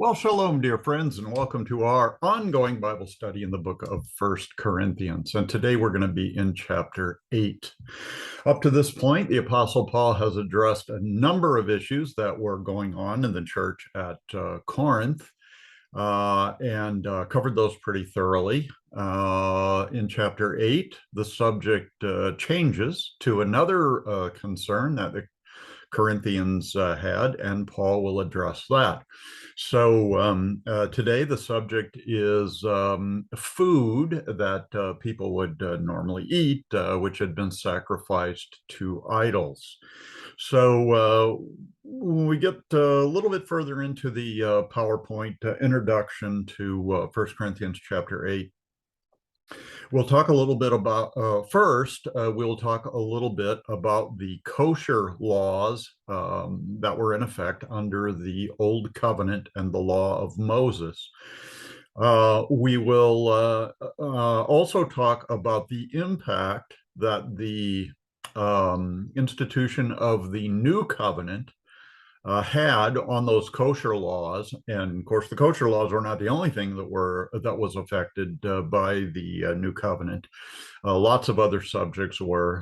Well, shalom, dear friends, and welcome to our ongoing Bible study in the book of First Corinthians. And today we're going to be in chapter 8. Up to this point, the Apostle Paul has addressed a number of issues that were going on in the church at Corinth and covered those pretty thoroughly. In chapter 8, the subject changes to another concern that the Corinthians had, and Paul will address that. So today the subject is food that people would normally eat, which had been sacrificed to idols. So when we get a little bit further into the PowerPoint introduction to 1 Corinthians chapter 8, we'll talk a little bit about, we'll talk a little bit about the kosher laws that were in effect under the Old Covenant and the law of Moses. We will also talk about the impact that the institution of the New Covenant had on those kosher laws. And of course, the kosher laws were not the only thing that was affected by the New Covenant. Lots of other subjects were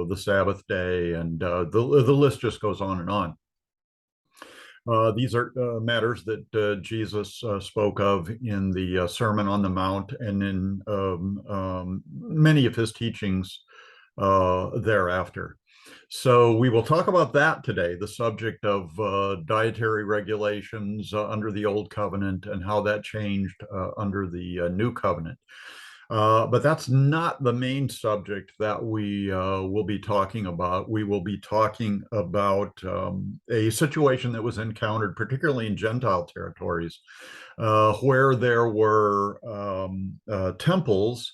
the Sabbath day, and the list just goes on and on. These are matters that Jesus spoke of in the Sermon on the Mount and in many of his teachings thereafter. So we will talk about that today, the subject of dietary regulations under the Old Covenant and how that changed under the New Covenant. But that's not the main subject that we will be talking about. We will be talking about a situation that was encountered, particularly in Gentile territories, where there were temples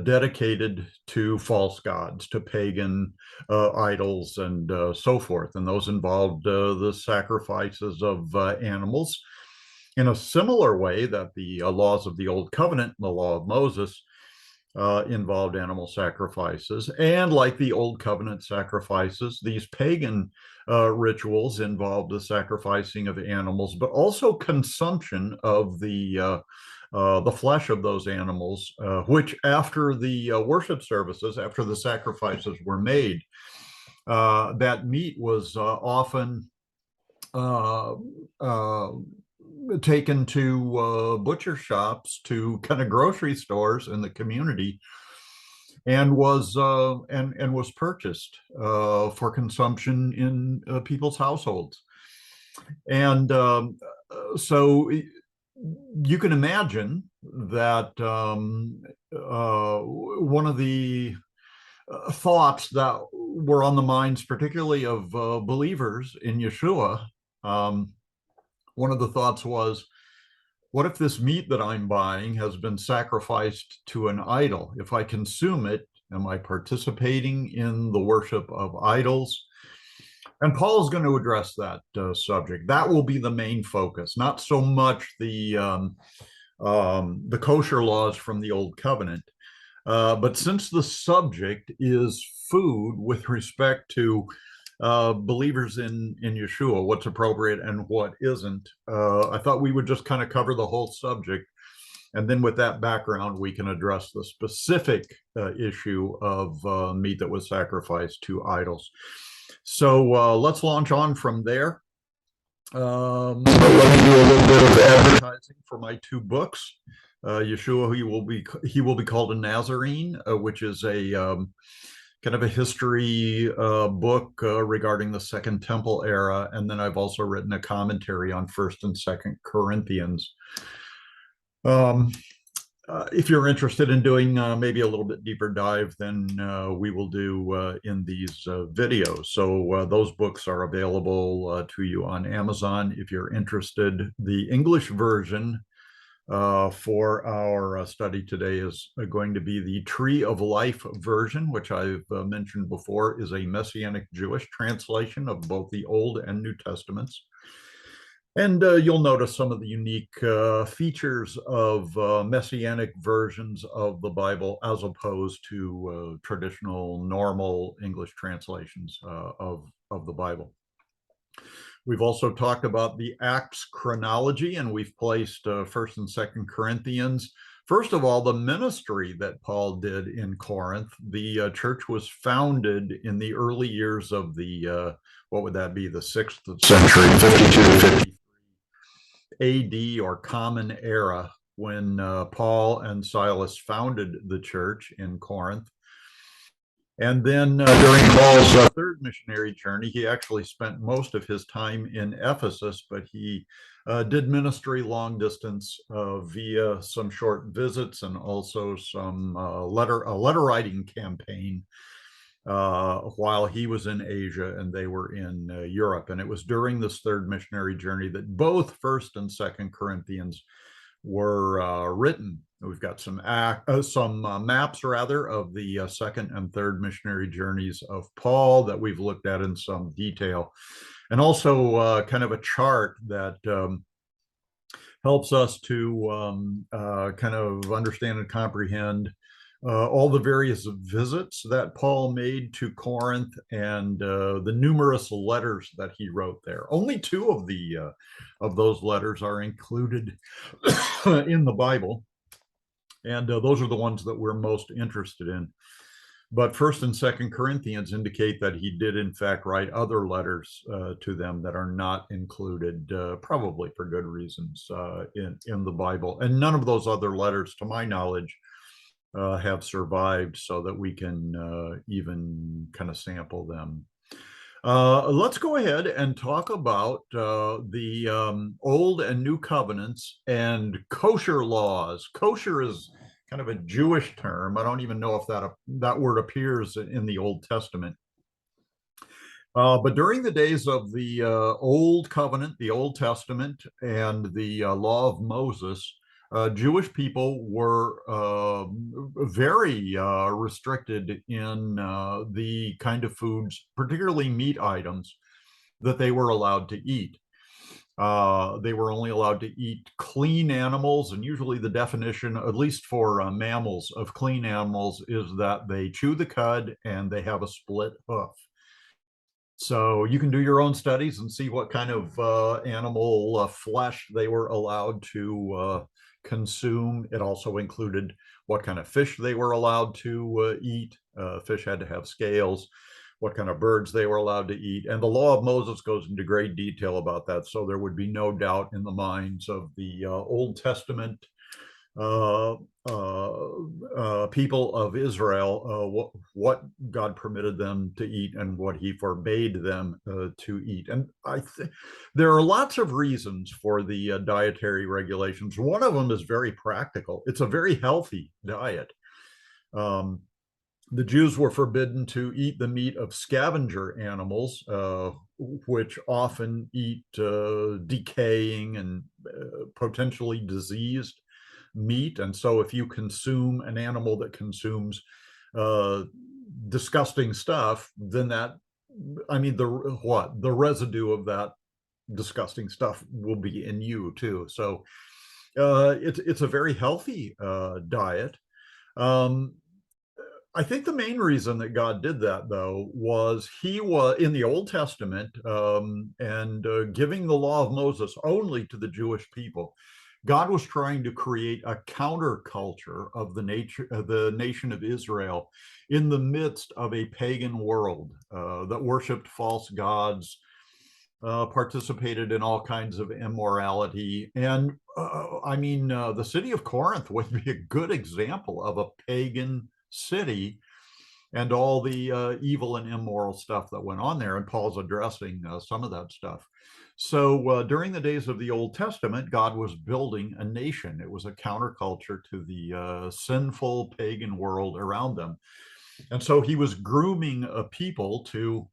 dedicated to false gods, to pagan idols, and so forth. And those involved the sacrifices of animals in a similar way that the laws of the Old Covenant and the law of Moses involved animal sacrifices. And like the Old Covenant sacrifices, these pagan rituals involved the sacrificing of animals, but also consumption of the flesh of those animals, which after the worship services, after the sacrifices were made, that meat was often taken to butcher shops, to kind of grocery stores in the community, and was purchased for consumption in people's households. And so you can imagine that one of the thoughts that were on the minds, particularly of believers in Yeshua, one of the thoughts was, what if this meat that I'm buying has been sacrificed to an idol? If I consume it, am I participating in the worship of idols? And Paul is going to address that subject. That will be the main focus, not so much the kosher laws from the Old Covenant. But since the subject is food with respect to believers in Yeshua, what's appropriate and what isn't, I thought we would just kind of cover the whole subject. And then with that background, we can address the specific issue of meat that was sacrificed to idols. So let's launch on from there. Let me do a little bit of advertising for my two books. Yeshua, he will be called a Nazarene, which is a kind of a history book regarding the Second Temple era, and then I've also written a commentary on First and Second Corinthians. If you're interested in doing maybe a little bit deeper dive than we will do in these videos. So those books are available to you on Amazon if you're interested. The English version for our study today is going to be the Tree of Life version, which I've mentioned before is a Messianic Jewish translation of both the Old and New Testaments. And you'll notice some of the unique features of Messianic versions of the Bible as opposed to traditional, normal English translations of the Bible. We've also talked about the Acts chronology, and we've placed 1st and 2nd Corinthians. First of all, the ministry that Paul did in Corinth. The church was founded in the early years of the, what would that be, the 6th century, 52 to 53 AD, or Common Era, when Paul and Silas founded the church in Corinth. And then during Paul's third missionary journey, he actually spent most of his time in Ephesus, but he did ministry long distance via some short visits and also some letter writing campaign while he was in Asia and they were in Europe. And it was during this third missionary journey that both 1st and 2nd Corinthians were written. We've got some maps rather of the 2nd and 3rd missionary journeys of Paul that we've looked at in some detail, and also kind of a chart that helps us to kind of understand and comprehend all the various visits that Paul made to Corinth and the numerous letters that he wrote there. Only 2 of those letters are included in the Bible, and those are the ones that we're most interested in. But 1st and 2nd Corinthians indicate that he did, in fact, write other letters to them that are not included, probably for good reasons, in the Bible. And none of those other letters, to my knowledge, have survived so that we can even kind of sample them. Let's go ahead and talk about the Old and New Covenants and kosher laws. Kosher is kind of a Jewish term. I don't even know if that word appears in the Old Testament. But during the days of the Old Covenant, the Old Testament, and the Law of Moses, Jewish people were very restricted in the kind of foods, particularly meat items, that they were allowed to eat. They were only allowed to eat clean animals, and usually the definition, at least for mammals, of clean animals is that they chew the cud and they have a split hoof. So you can do your own studies and see what kind of animal flesh they were allowed to consume. It also included what kind of fish they were allowed to eat. Fish had to have scales, what kind of birds they were allowed to eat. And the Law of Moses goes into great detail about that. So there would be no doubt in the minds of the Old Testament people of Israel what God permitted them to eat and what he forbade them to eat. And there are lots of reasons for the dietary regulations. One of them is very practical. It's a very healthy diet. The Jews were forbidden to eat the meat of scavenger animals, which often eat decaying and potentially diseased meat. And so if you consume an animal that consumes disgusting stuff, then the residue of that disgusting stuff will be in you too. So it's a very healthy diet. I think the main reason that God did that, though, was he was in the Old Testament and giving the Law of Moses only to the Jewish people. God was trying to create a counterculture of the nation of Israel in the midst of a pagan world that worshiped false gods, participated in all kinds of immorality. And the city of Corinth would be a good example of a pagan city and all the evil and immoral stuff that went on there. And Paul's addressing some of that stuff. So during the days of the Old Testament, God was building a nation. It was a counterculture to the sinful pagan world around them. And so he was grooming a people to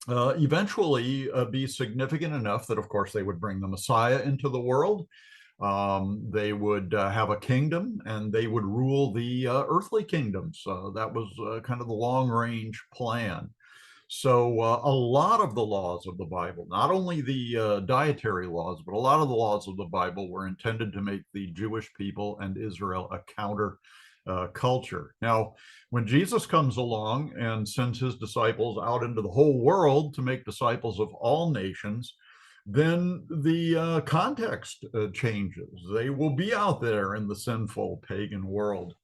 eventually be significant enough that, of course, they would bring the Messiah into the world. They would have a kingdom and they would rule the earthly kingdoms. That was kind of the long-range plan. So a lot of the laws of the Bible, not only the dietary laws, but a lot of the laws of the Bible were intended to make the Jewish people and Israel a counter culture. Now, when Jesus comes along and sends his disciples out into the whole world to make disciples of all nations, then the context changes. They will be out there in the sinful pagan world.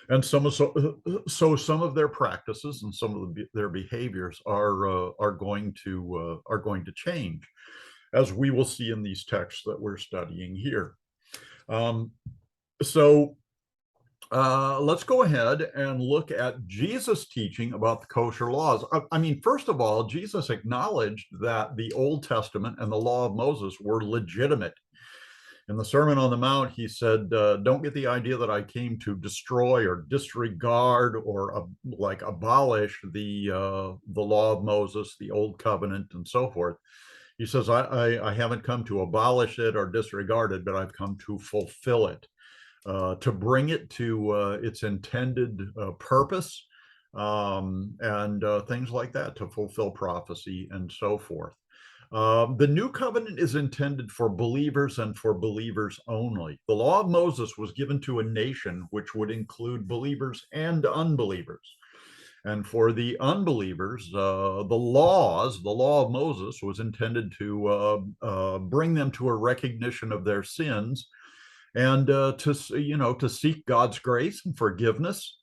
And some of their practices and some of their behaviors are going to change, as we will see in these texts that we're studying here. Um, so let's go ahead and look at Jesus' teaching about the kosher laws. I mean, first of all, Jesus acknowledged that the Old Testament and the law of Moses were legitimate. In the Sermon on the Mount, he said, don't get the idea that I came to destroy or disregard or like abolish the law of Moses, the Old Covenant, and so forth. He says, I haven't come to abolish it or disregard it, but I've come to fulfill it, to bring it to its intended purpose, and things like that, to fulfill prophecy and so forth. The new covenant is intended for believers and for believers only. The law of Moses was given to a nation which would include believers and unbelievers. And for the unbelievers, the law of Moses was intended to bring them to a recognition of their sins, and to seek God's grace and forgiveness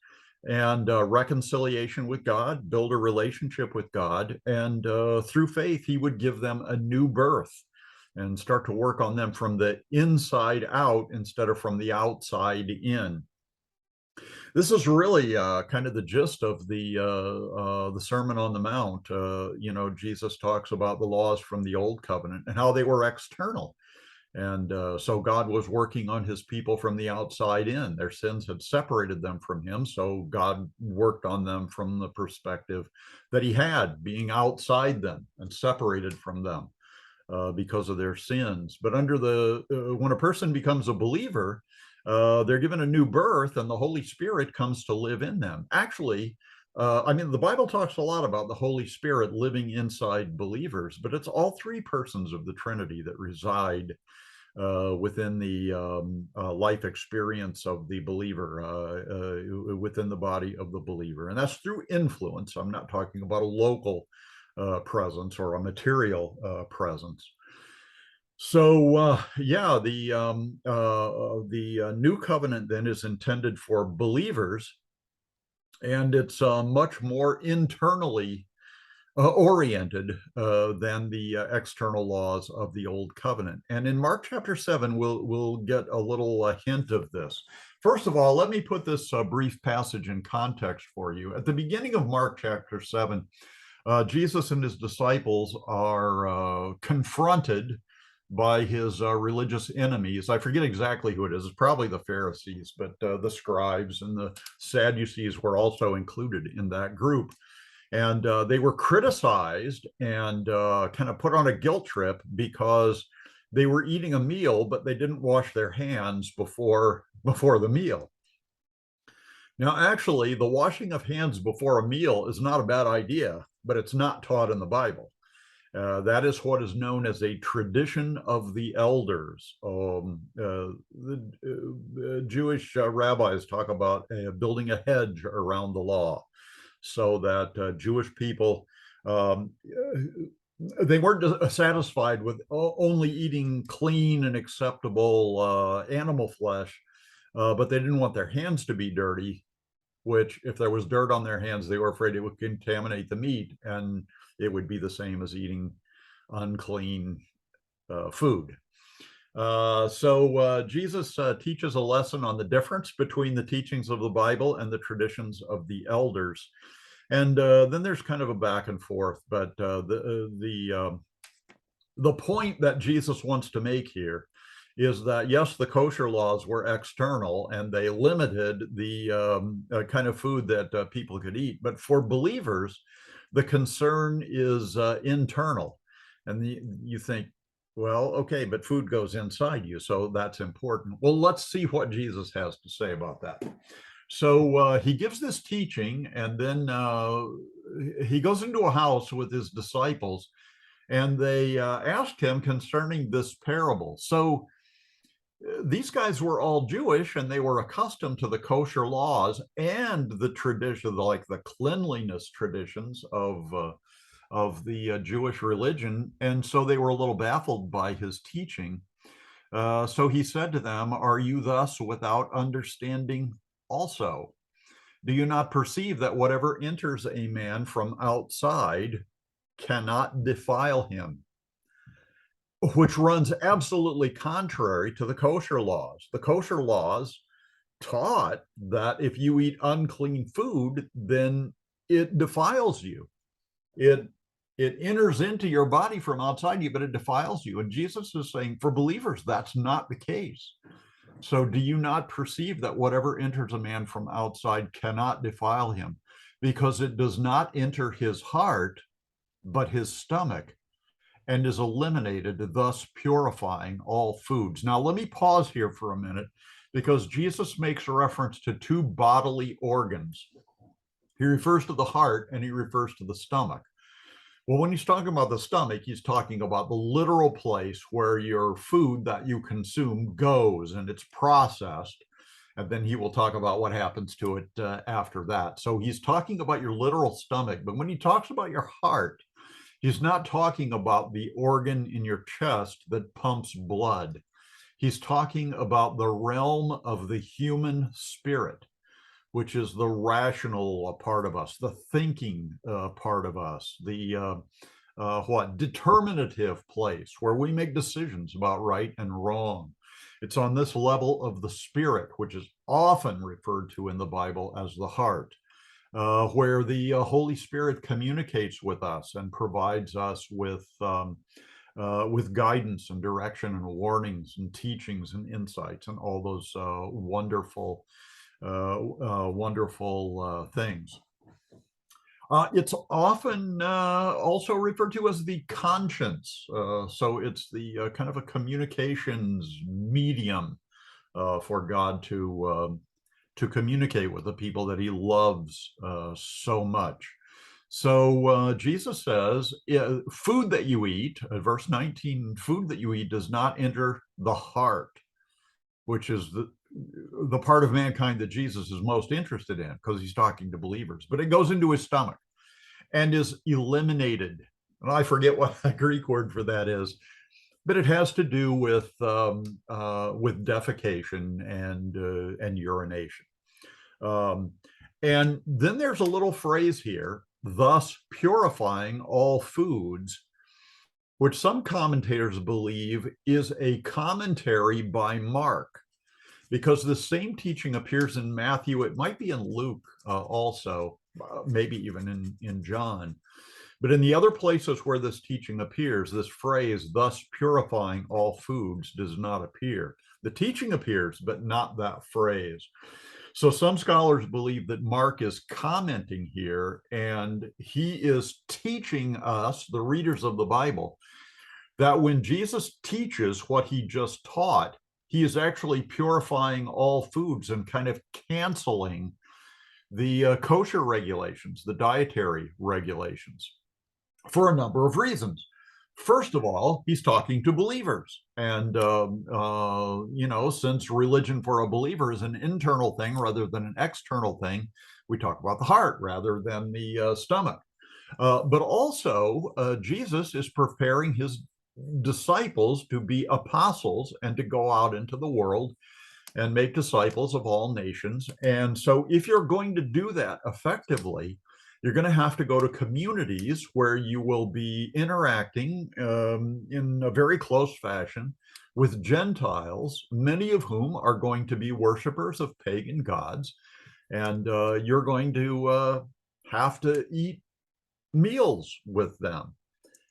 and reconciliation with God, build a relationship with God, and through faith, He would give them a new birth and start to work on them from the inside out instead of from the outside in. This is really kind of the gist of the Sermon on the Mount. Jesus talks about the laws from the Old Covenant and how they were external. And so God was working on his people from the outside in. Their sins had separated them from him. So God worked on them from the perspective that he had, being outside them and separated from them because of their sins. But when a person becomes a believer, they're given a new birth and the Holy Spirit comes to live in them. Actually, the Bible talks a lot about the Holy Spirit living inside believers, but it's all three persons of the Trinity that reside within the life experience of the believer, within the body of the believer. And that's through influence. I'm not talking about a local presence or a material presence. So the new covenant then is intended for believers, and it's much more internally oriented than the external laws of the Old Covenant. And in Mark chapter 7, we'll get a little hint of this. First of all, let me put this brief passage in context for you. At the beginning of Mark chapter 7, Jesus and his disciples are confronted by his religious enemies. I forget exactly who it is. It's probably the Pharisees, but the scribes and the Sadducees were also included in that group. And they were criticized and kind of put on a guilt trip because they were eating a meal, but they didn't wash their hands before the meal. Now, actually, the washing of hands before a meal is not a bad idea, but it's not taught in the Bible. That is what is known as a tradition of the elders. The Jewish rabbis talk about building a hedge around the law, so that Jewish people, they weren't satisfied with only eating clean and acceptable animal flesh, but they didn't want their hands to be dirty, which if there was dirt on their hands, they were afraid it would contaminate the meat, and it would be the same as eating unclean food. So Jesus teaches a lesson on the difference between the teachings of the Bible and the traditions of the elders. And then there's kind of a back and forth, but the point that Jesus wants to make here is that, yes, the kosher laws were external and they limited the kind of food that people could eat. But for believers, the concern is internal. And you think, well, okay, but food goes inside you, so that's important. Well, let's see what Jesus has to say about that. So he gives this teaching, and then he goes into a house with his disciples, and they asked him concerning this parable. So these guys were all Jewish, and they were accustomed to the kosher laws and the tradition, like the cleanliness traditions of of the Jewish religion, and so they were a little baffled by his teaching. So he said to them, "Are you thus without understanding also? Do you not perceive that whatever enters a man from outside cannot defile him?" Which runs absolutely contrary to the kosher laws. The kosher laws taught that if you eat unclean food, then it defiles you. It it enters into your body from outside you, but it defiles you. And Jesus is saying, for believers, that's not the case. So do you not perceive that whatever enters a man from outside cannot defile him? Because it does not enter his heart, but his stomach, and is eliminated, thus purifying all foods. Now, let me pause here for a minute, because Jesus makes a reference to two bodily organs. He refers to the heart and he refers to the stomach. Well, when he's talking about the stomach, he's talking about the literal place where your food that you consume goes and it's processed. And then he will talk about what happens to it after that. So he's talking about your literal stomach. But when he talks about your heart, he's not talking about the organ in your chest that pumps blood. He's talking about the realm of the human spirit, which is the rational part of us, the thinking part of us, the determinative place where we make decisions about right and wrong. It's on this level of the spirit, which is often referred to in the Bible as the heart, where the Holy Spirit communicates with us and provides us with guidance and direction and warnings and teachings and insights and all those wonderful things. It's often also referred to as the conscience. So it's the kind of a communications medium for God to communicate with the people that he loves so much. So Jesus says, food that you eat, verse 19, food that you eat does not enter the heart, which is the part of mankind that Jesus is most interested in, because he's talking to believers, but it goes into his stomach and is eliminated. And I forget what the Greek word for that is, but it has to do with defecation and urination. And then there's a little phrase here, thus purifying all foods, which some commentators believe is a commentary by Mark, because the same teaching appears in Matthew. It might be in Luke also, maybe even in John. But in the other places where this teaching appears, this phrase, thus purifying all foods, does not appear. The teaching appears, but not that phrase. So some scholars believe that Mark is commenting here, and he is teaching us, the readers of the Bible, that when Jesus teaches what he just taught, he is actually purifying all foods and kind of canceling the kosher regulations, the dietary regulations, for a number of reasons. First of all, he's talking to believers. And, since religion for a believer is an internal thing rather than an external thing, we talk about the heart rather than the stomach. But also, Jesus is preparing his disciples to be apostles and to go out into the world and make disciples of all nations. And so if you're going to do that effectively, you're going to have to go to communities where you will be interacting in a very close fashion with Gentiles, many of whom are going to be worshipers of pagan gods. And you're going to have to eat meals with them.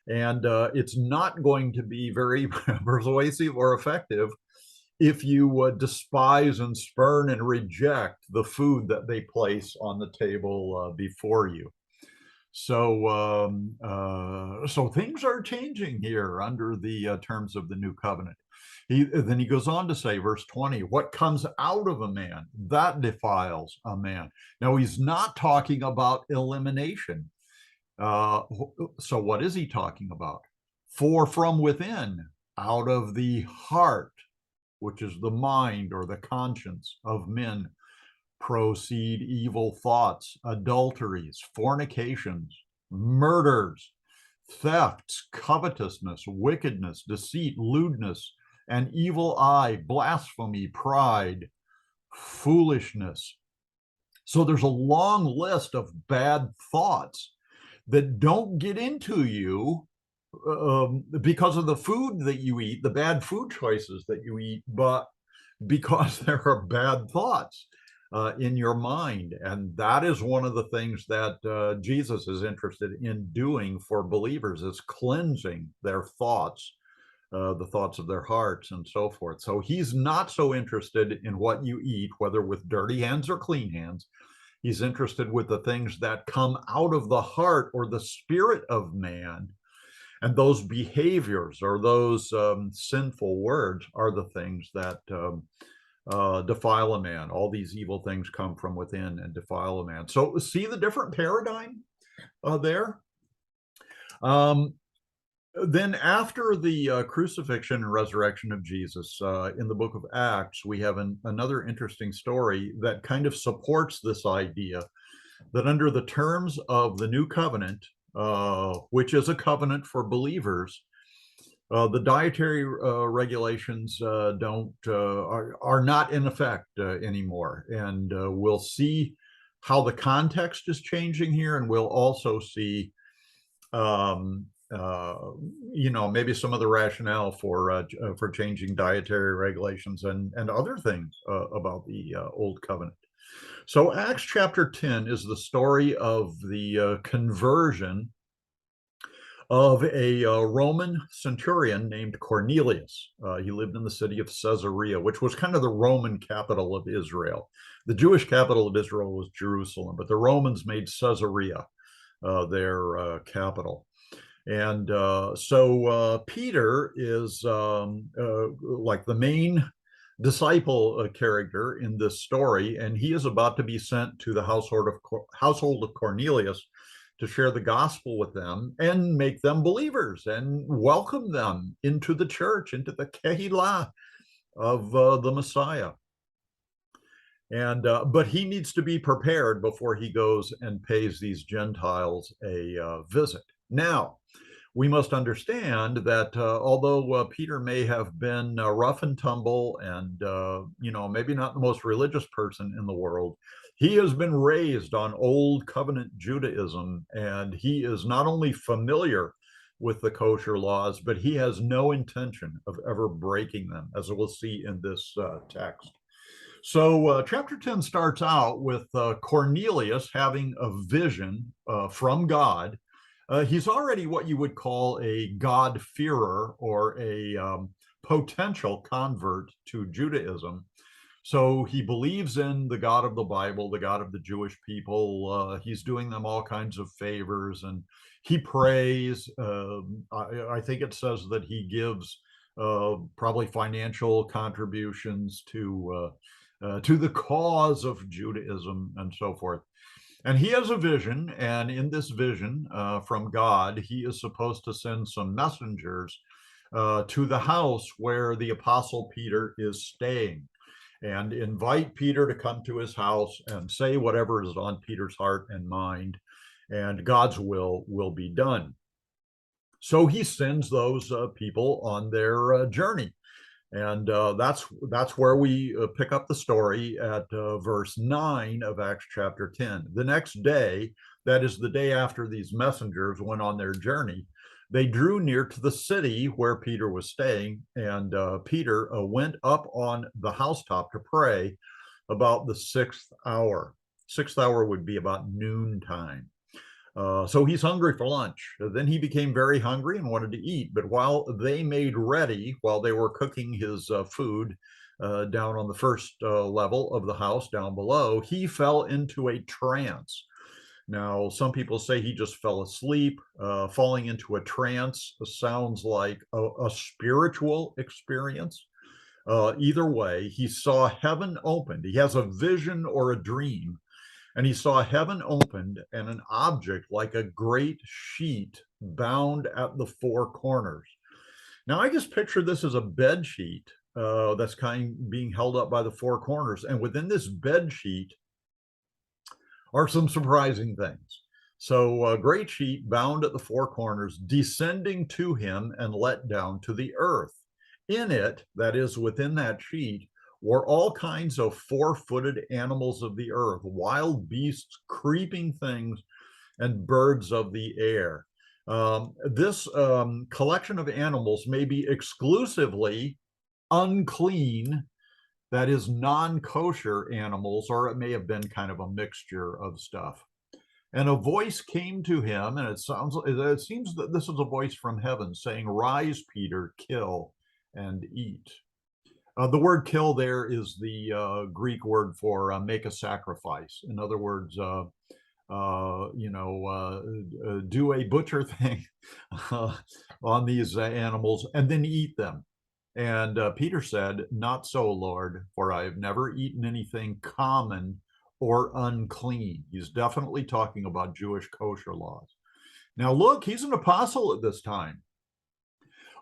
And it's not going to be very persuasive or effective if you despise and spurn and reject the food that they place on the table before you. So, so things are changing here under the terms of the new covenant. Then he goes on to say, verse 20, what comes out of a man, that defiles a man. Now, he's not talking about elimination. So what is he talking about? For from within, out of the heart, which is the mind or the conscience of men, proceed evil thoughts, adulteries, fornications, murders, thefts, covetousness, wickedness, deceit, lewdness, an evil eye, blasphemy, pride, foolishness. So there's a long list of bad thoughts that don't get into you because of the food that you eat, the bad food choices that you eat, but because there are bad thoughts in your mind. And that is one of the things that Jesus is interested in doing for believers, is cleansing their thoughts, the thoughts of their hearts and so forth. So he's not so interested in what you eat, whether with dirty hands or clean hands. He's interested with the things that come out of the heart or the spirit of man. And those behaviors or those sinful words are the things that defile a man. All these evil things come from within and defile a man. So see the different paradigm there? Then after the crucifixion and resurrection of Jesus, in the book of Acts, we have another interesting story that kind of supports this idea that under the terms of the new covenant, which is a covenant for believers, the dietary regulations are not in effect anymore. And we'll see how the context is changing here, and we'll also see maybe some of the rationale for changing dietary regulations and other things about the Old Covenant. So Acts chapter 10 is the story of the conversion of a Roman centurion named Cornelius. He lived in the city of Caesarea, which was kind of the Roman capital of Israel. The Jewish capital of Israel was Jerusalem, but the Romans made Caesarea their capital. And so Peter is like the main disciple character in this story, and he is about to be sent to the household of Cornelius to share the gospel with them and make them believers and welcome them into the church, into the Kehillah of the Messiah. And but he needs to be prepared before he goes and pays these Gentiles a visit. Now, we must understand that although Peter may have been rough and tumble and, maybe not the most religious person in the world, he has been raised on Old Covenant Judaism, and he is not only familiar with the kosher laws, but he has no intention of ever breaking them, as we'll see in this text. So chapter 10 starts out with Cornelius having a vision from God. He's already what you would call a God-fearer or a potential convert to Judaism. So he believes in the God of the Bible, the God of the Jewish people. He's doing them all kinds of favors, and he prays. I think it says that he gives probably financial contributions to the cause of Judaism and so forth. And he has a vision, and in this vision from God, he is supposed to send some messengers to the house where the Apostle Peter is staying, and invite Peter to come to his house and say whatever is on Peter's heart and mind, and God's will be done. So he sends those people on their journey. And that's where we pick up the story at verse 9 of Acts chapter 10. The next day, that is the day after these messengers went on their journey, they drew near to the city where Peter was staying, and Peter went up on the housetop to pray about the 6th hour. 6th hour would be about noontime. So he's hungry for lunch. Then he became very hungry and wanted to eat. But while they made ready, while they were cooking his food down on the first level of the house down below, he fell into a trance. Now, some people say he just fell asleep. Falling into a trance sounds like a spiritual experience. Either way, he saw heaven opened. He has a vision or a dream. And he saw heaven opened and an object like a great sheet bound at the four corners. Now, I just picture this as a bed sheet that's being held up by the four corners. And within this bed sheet are some surprising things. So a great sheet bound at the four corners, descending to him and let down to the earth. In it, that is within that sheet, were all kinds of four-footed animals of the earth, wild beasts, creeping things, and birds of the air. This collection of animals may be exclusively unclean, that is non-kosher animals, or it may have been kind of a mixture of stuff. And a voice came to him, and it seems that this is a voice from heaven saying, "Rise, Peter, kill and eat." The word kill there is the Greek word for make a sacrifice. In other words, do a butcher thing on these animals and then eat them. And Peter said, "Not so, Lord, for I have never eaten anything common or unclean." He's definitely talking about Jewish kosher laws. Now, look, he's an apostle at this time.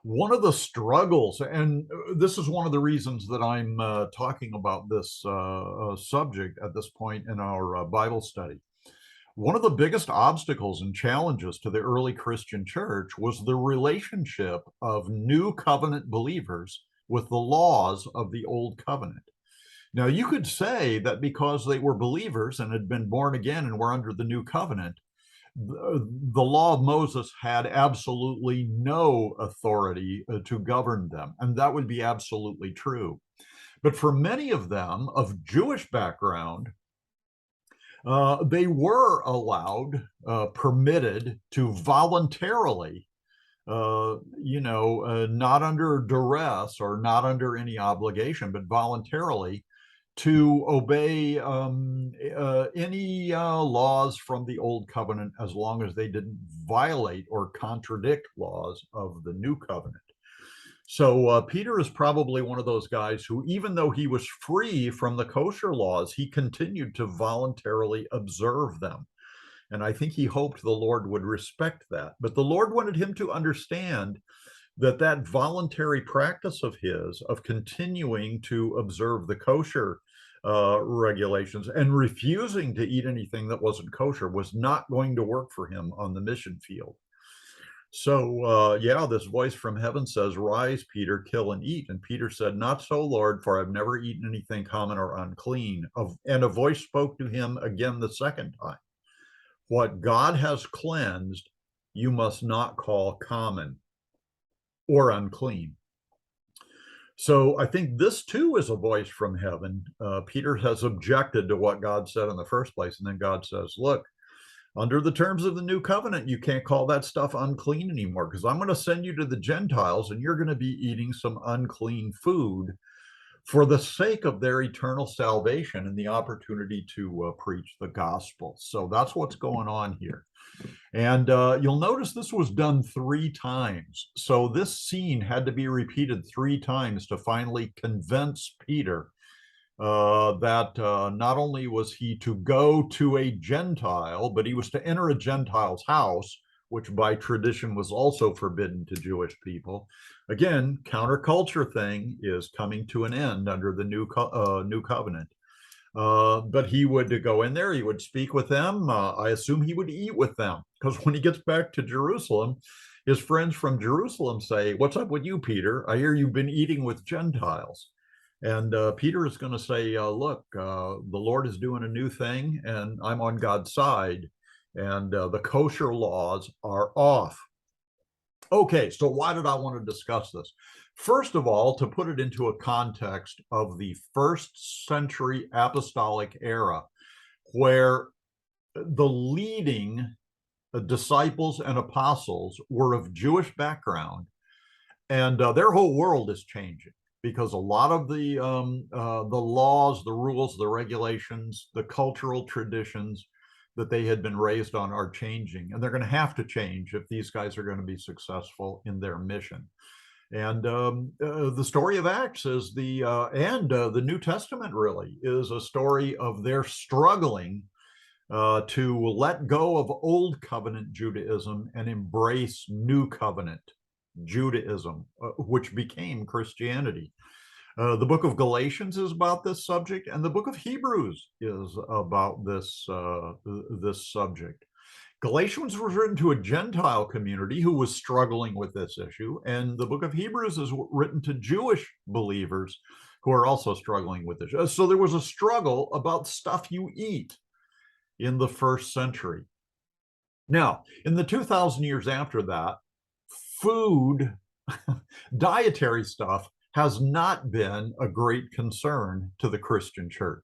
One of the struggles, and this is one of the reasons that I'm talking about this subject at this point in our Bible study. One of the biggest obstacles and challenges to the early Christian church was the relationship of new covenant believers with the laws of the old covenant. Now, you could say that because they were believers and had been born again and were under the new covenant, the law of Moses had absolutely no authority to govern them. And that would be absolutely true. But for many of them of Jewish background, they were allowed, permitted to voluntarily, not under duress or not under any obligation, but voluntarily to obey any laws from the old covenant as long as they didn't violate or contradict laws of the new covenant. So Peter is probably one of those guys who, even though he was free from the kosher laws, he continued to voluntarily observe them. And I think he hoped the Lord would respect that. But the Lord wanted him to understand that that voluntary practice of his, of continuing to observe the kosher regulations and refusing to eat anything that wasn't kosher, was not going to work for him on the mission field. So, yeah, this voice from heaven says, "Rise, Peter, kill and eat." And Peter said, "Not so, Lord, for I've never eaten anything common or unclean." And a voice spoke to him again the second time. "What God has cleansed, you must not call common or unclean." So I think this too is a voice from heaven. Peter has objected to what God said in the first place. And then God says, "Look, under the terms of the new covenant, you can't call that stuff unclean anymore, because I'm going to send you to the Gentiles and you're going to be eating some unclean food for the sake of their eternal salvation and the opportunity to preach the gospel." So that's what's going on here. And you'll notice this was done 3 times. So this scene had to be repeated 3 times to finally convince Peter that not only was he to go to a Gentile, but he was to enter a Gentile's house, which by tradition was also forbidden to Jewish people. Again, counterculture thing is coming to an end under the new covenant. But he would go in there, he would speak with them. I assume he would eat with them, because when he gets back to Jerusalem, his friends from Jerusalem say, "What's up with you, Peter? I hear you've been eating with Gentiles." And Peter is going to say, "Look, the Lord is doing a new thing, and I'm on God's side, and the kosher laws are off." Okay, so why did I want to discuss this? First of all, to put it into a context of the first century apostolic era, where the leading disciples and apostles were of Jewish background, and their whole world is changing, because a lot of the laws, the rules, the regulations, the cultural traditions that they had been raised on are changing, and they're going to have to change if these guys are going to be successful in their mission. And the story of Acts is the New Testament really is a story of their struggling to let go of old covenant Judaism and embrace new covenant Judaism, which became Christianity. The book of Galatians is about this subject, and the book of Hebrews is about this subject. Galatians was written to a Gentile community who was struggling with this issue, and the book of Hebrews is written to Jewish believers who are also struggling with this. So there was a struggle about stuff you eat in the first century. Now, in the 2,000 years after that, food, dietary stuff has not been a great concern to the Christian church.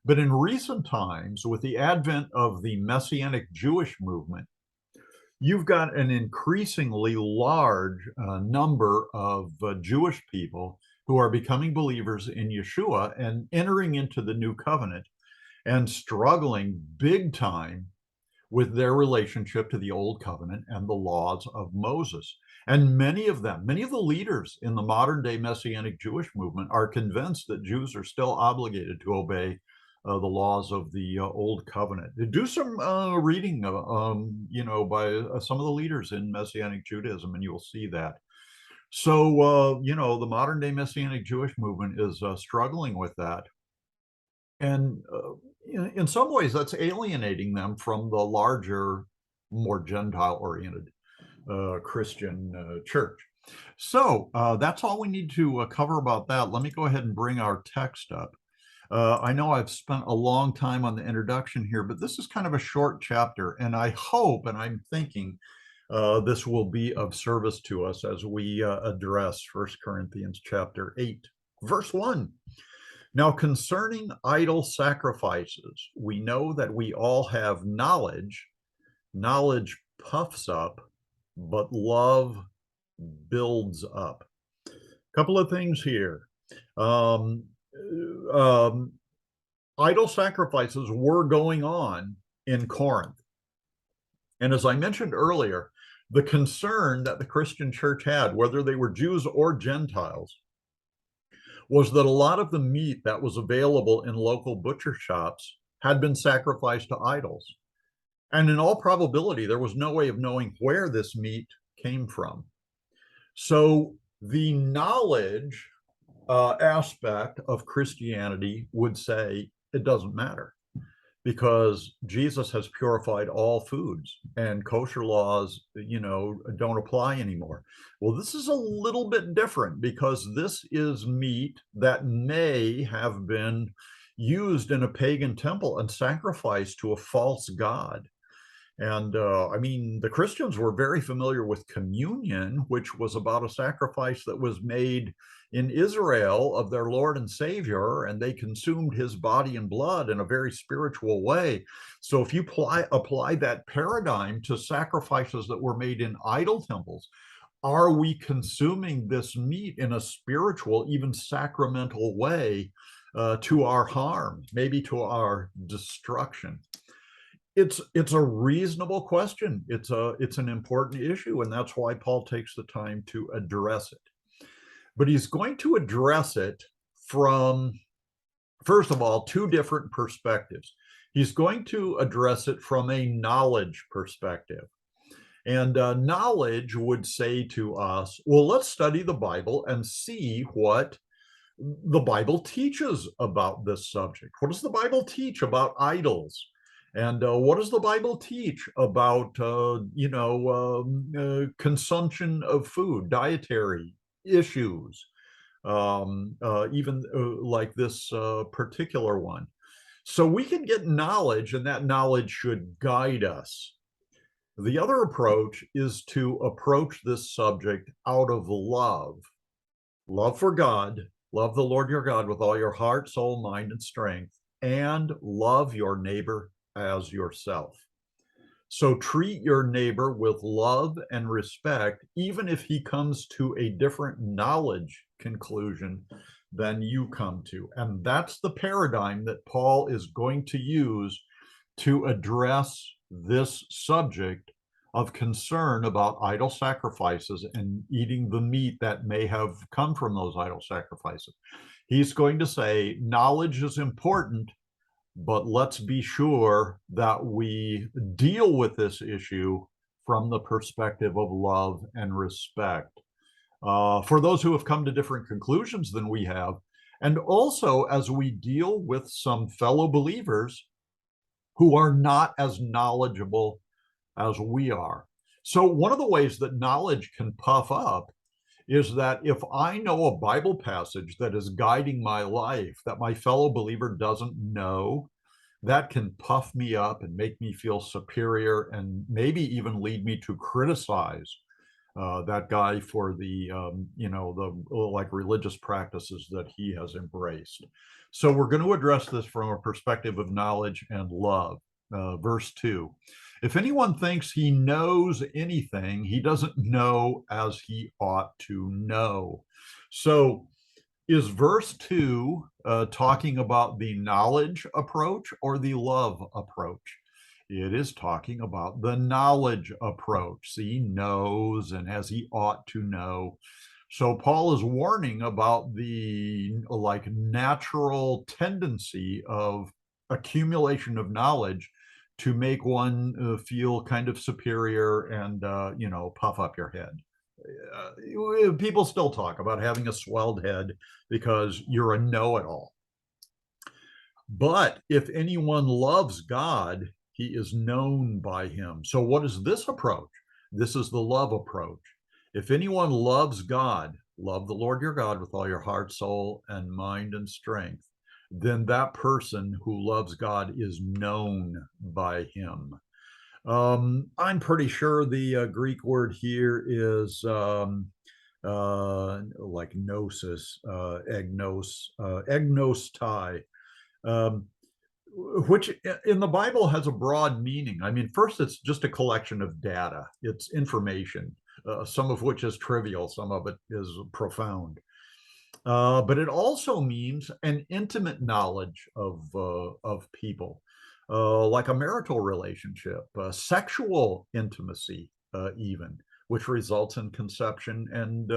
But in recent times, with the advent of the Messianic Jewish movement, you've got an increasingly large number of Jewish people who are becoming believers in Yeshua and entering into the new covenant and struggling big time with their relationship to the old covenant and the laws of Moses. And many of them, many of the leaders in the modern day Messianic Jewish movement are convinced that Jews are still obligated to obey the laws of the old covenant. Do some reading, by some of the leaders in Messianic Judaism, and you will see that. So, the modern day Messianic Jewish movement is struggling with that. And in some ways, that's alienating them from the larger, more Gentile-oriented Christian church. So that's all we need to cover about that. Let me go ahead and bring our text up. I know I've spent a long time on the introduction here, but this is kind of a short chapter, and I hope, and I'm thinking, this will be of service to us as we address 1 Corinthians chapter 8, verse 1. Now, concerning idol sacrifices, we know that we all have knowledge. Knowledge puffs up, but love builds up. A couple of things here. Idol sacrifices were going on in Corinth. And as I mentioned earlier, the concern that the Christian church had, whether they were Jews or Gentiles, was that a lot of the meat that was available in local butcher shops had been sacrificed to idols. And in all probability, there was no way of knowing where this meat came from. So the knowledge aspect of Christianity would say it doesn't matter because Jesus has purified all foods and kosher laws, don't apply anymore. Well, this is a little bit different because this is meat that may have been used in a pagan temple and sacrificed to a false god. And the Christians were very familiar with communion, which was about a sacrifice that was made in Israel of their Lord and Savior, and they consumed his body and blood in a very spiritual way. So if you apply that paradigm to sacrifices that were made in idol temples, are we consuming this meat in a spiritual, even sacramental way to our harm, maybe to our destruction? It's a reasonable question. It's an important issue, and that's why Paul takes the time to address it. But he's going to address it from, first of all, two different perspectives. He's going to address it from a knowledge perspective. And knowledge would say to us, well, let's study the Bible and see what the Bible teaches about this subject. What does the Bible teach about idols? And what does the Bible teach about, consumption of food, dietary issues, even like this particular one? So we can get knowledge, and that knowledge should guide us. The other approach is to approach this subject out of love for God, love the Lord your God with all your heart, soul, mind, and strength, and love your neighbor as yourself. So treat your neighbor with love and respect, even if he comes to a different knowledge conclusion than you come to. And that's the paradigm that Paul is going to use to address this subject of concern about idol sacrifices and eating the meat that may have come from those idol sacrifices. He's going to say knowledge is important, but let's be sure that we deal with this issue from the perspective of love and respect for those who have come to different conclusions than we have. And also as we deal with some fellow believers who are not as knowledgeable as we are. So one of the ways that knowledge can puff up is that if I know a Bible passage that is guiding my life that my fellow believer doesn't know, that can puff me up and make me feel superior and maybe even lead me to criticize that guy for the like religious practices that he has embraced. So we're going to address this from a perspective of knowledge and love. Verse 2. If anyone thinks he knows anything, he doesn't know as he ought to know. So is verse 2 talking about the knowledge approach or the love approach? It is talking about the knowledge approach. See, knows and as he ought to know. So Paul is warning about the like natural tendency of accumulation of knowledge to make one feel kind of superior and puff up your head. People still talk about having a swelled head because you're a know-it-all. But if anyone loves God, he is known by him. So what is this approach? This is the love approach. If anyone loves God, love the Lord your God with all your heart, soul, and mind and strength, then that person who loves God is known by him. I'm pretty sure the Greek word here is like gnosis, egnostai, which in the Bible has a broad meaning. I mean, first, it's just a collection of data. It's information, some of which is trivial, some of it is profound. But it also means an intimate knowledge of people, like a marital relationship, sexual intimacy, even, which results in conception and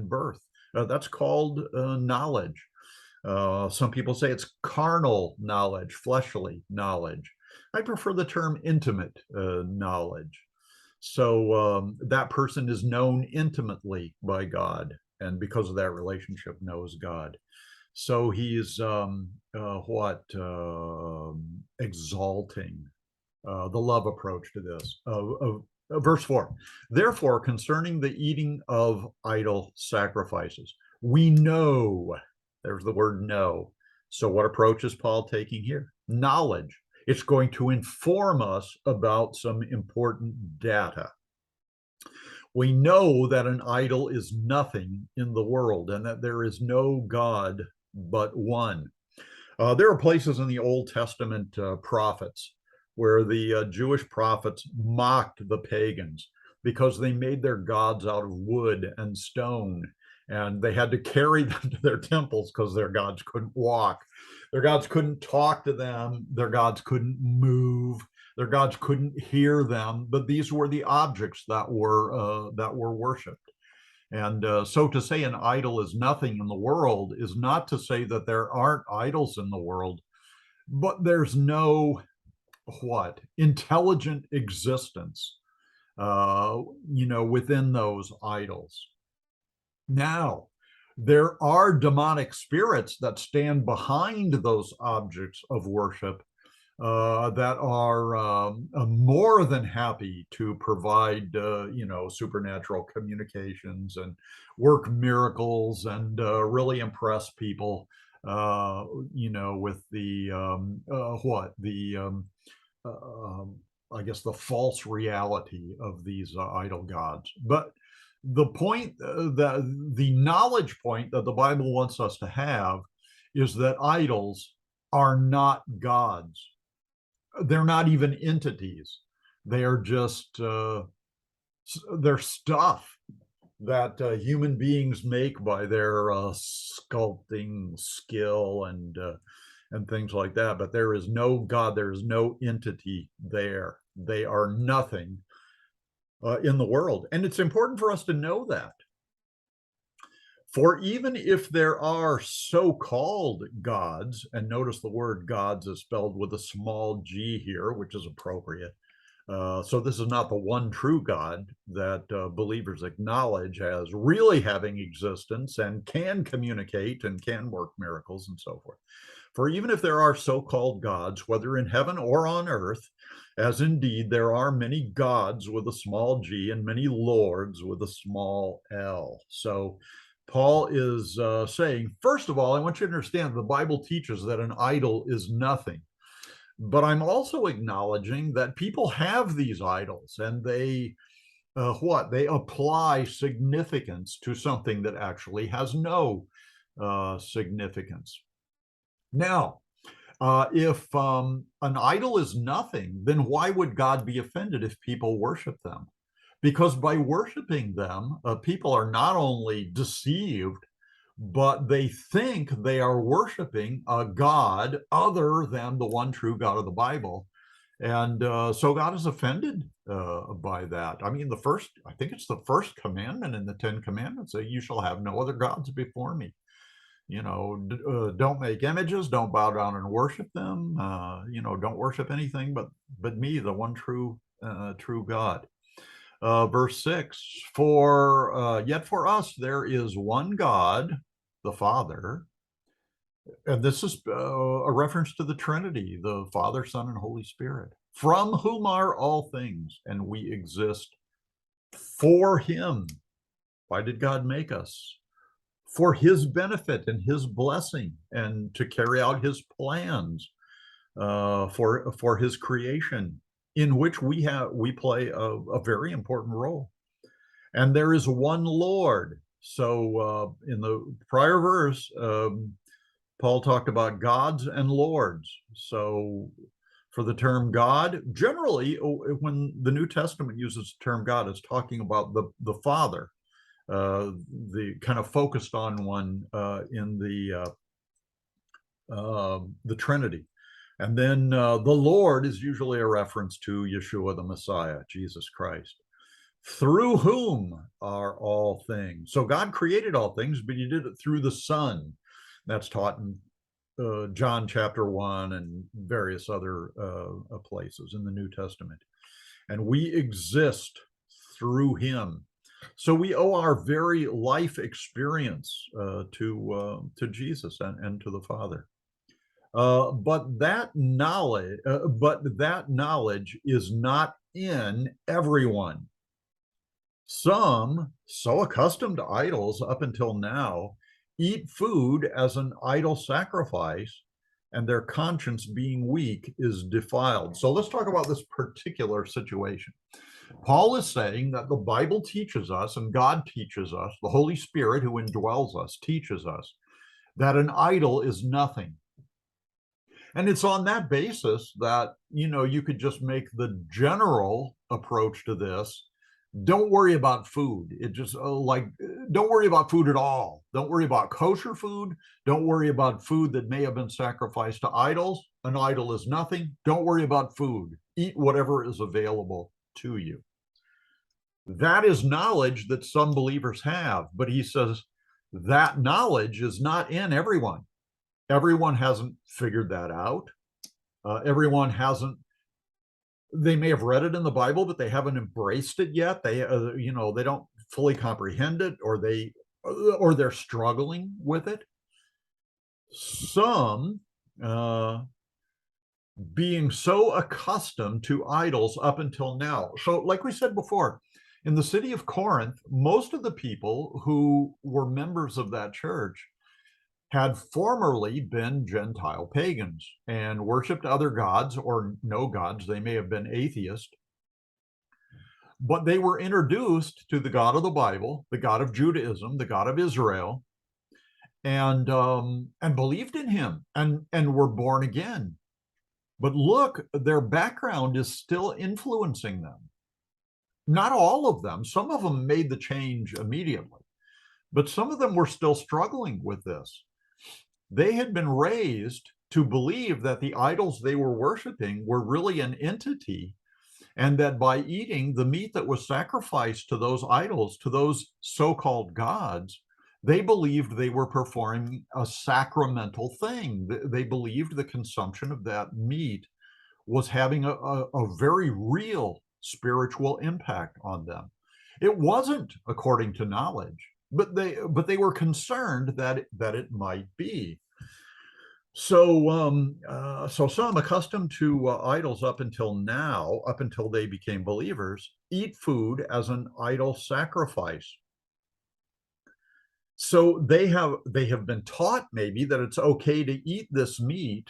birth. That's called knowledge. Some people say it's carnal knowledge, fleshly knowledge. I prefer the term intimate knowledge. So that person is known intimately by God, and because of that relationship, knows God. So he's exalting the love approach to this. Verse 4, therefore, concerning the eating of idol sacrifices, we know, there's the word know. So what approach is Paul taking here? Knowledge. It's going to inform us about some important data. We know that an idol is nothing in the world and that there is no God but one. There are places in the Old Testament prophets where the Jewish prophets mocked the pagans because they made their gods out of wood and stone, and they had to carry them to their temples because their gods couldn't walk. Their gods couldn't talk to them. Their gods couldn't move. Their gods couldn't hear them, but these were the objects that were worshipped. And so to say an idol is nothing in the world is not to say that there aren't idols in the world, but there's no intelligent existence, within those idols. Now, there are demonic spirits that stand behind those objects of worship that are more than happy to provide, supernatural communications and work miracles and really impress people, with I guess the false reality of these idol gods. But the point that the knowledge point that the Bible wants us to have is that idols are not gods. They're not even entities. They are just they're stuff that human beings make by their sculpting skill and things like that. But there is no God. There is no entity there. They are nothing in the world, and it's important for us to know that. For even if there are so-called gods, and notice the word gods is spelled with a small g here, which is appropriate. So this is not the one true God that believers acknowledge as really having existence and can communicate and can work miracles and so forth. For even if there are so-called gods, whether in heaven or on earth, as indeed there are many gods with a small g and many lords with a small l. So Paul is saying, first of all, I want you to understand the Bible teaches that an idol is nothing. But I'm also acknowledging that people have these idols and they they apply significance to something that actually has no significance. Now, if an idol is nothing, then why would God be offended if people worship them? Because by worshiping them, people are not only deceived, but they think they are worshiping a God other than the one true God of the Bible. And so God is offended by that. I mean, I think it's the first commandment in the Ten Commandments that you shall have no other gods before me. Don't make images, don't bow down and worship them. Don't worship anything but me, the one true God. Verse 6, for yet for us there is one God, the Father, and this is a reference to the Trinity, the Father, Son, and Holy Spirit, from whom are all things, and we exist for him. Why did God make us? For his benefit and his blessing, and to carry out his plans for his creation, in which we play a very important role. And there is one Lord. So in the prior verse, Paul talked about gods and lords. So for the term God, generally, when the New Testament uses the term God, it's talking about the Father, the kind of focused on one in the Trinity. And then the Lord is usually a reference to Yeshua, the Messiah, Jesus Christ, through whom are all things. So God created all things, but he did it through the Son. That's taught in John chapter 1 and various other places in the New Testament. And we exist through him. So we owe our very life experience to Jesus and to the Father. But that knowledge is not in everyone. Some, so accustomed to idols up until now, eat food as an idol sacrifice, and their conscience being weak is defiled. So let's talk about this particular situation. Paul is saying that the Bible teaches us, and God teaches us, the Holy Spirit who indwells us teaches us, that an idol is nothing. And it's on that basis that, you could just make the general approach to this. Don't worry about food. It just don't worry about food at all. Don't worry about kosher food. Don't worry about food that may have been sacrificed to idols. An idol is nothing. Don't worry about food. Eat whatever is available to you. That is knowledge that some believers have, but he says that knowledge is not in everyone. Everyone hasn't figured that out. Everyone hasn't. They may have read it in the Bible, but they haven't embraced it yet. They don't fully comprehend it, or they're struggling with it. Some being so accustomed to idols up until now. So like we said before, in the city of Corinth, most of the people who were members of that church had formerly been Gentile pagans and worshiped other gods or no gods. They may have been atheist, but they were introduced to the God of the Bible, the God of Judaism, the God of Israel, and believed in him and were born again. But look, their background is still influencing them. Not all of them. Some of them made the change immediately, but some of them were still struggling with this. They had been raised to believe that the idols they were worshiping were really an entity, and that by eating the meat that was sacrificed to those idols, to those so-called gods, they believed they were performing a sacramental thing. They believed the consumption of that meat was having a very real spiritual impact on them. It wasn't according to knowledge, but they were concerned that it might be. So some accustomed to idols up until now, up until they became believers, eat food as an idol sacrifice. So they have been taught maybe that it's okay to eat this meat,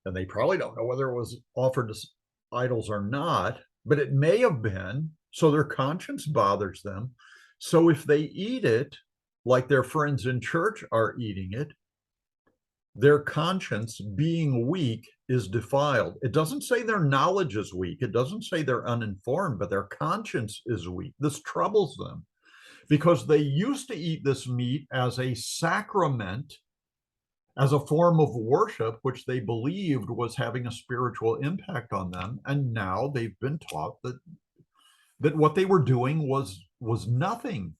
and they probably don't know whether it was offered to idols or not, but it may have been. So their conscience bothers them. So if they eat it, like their friends in church are eating it, their conscience, being weak, is defiled. It doesn't say their knowledge is weak. It doesn't say they're uninformed, but their conscience is weak. This troubles them because they used to eat this meat as a sacrament, as a form of worship, which they believed was having a spiritual impact on them. And now they've been taught that what they were doing was nothing.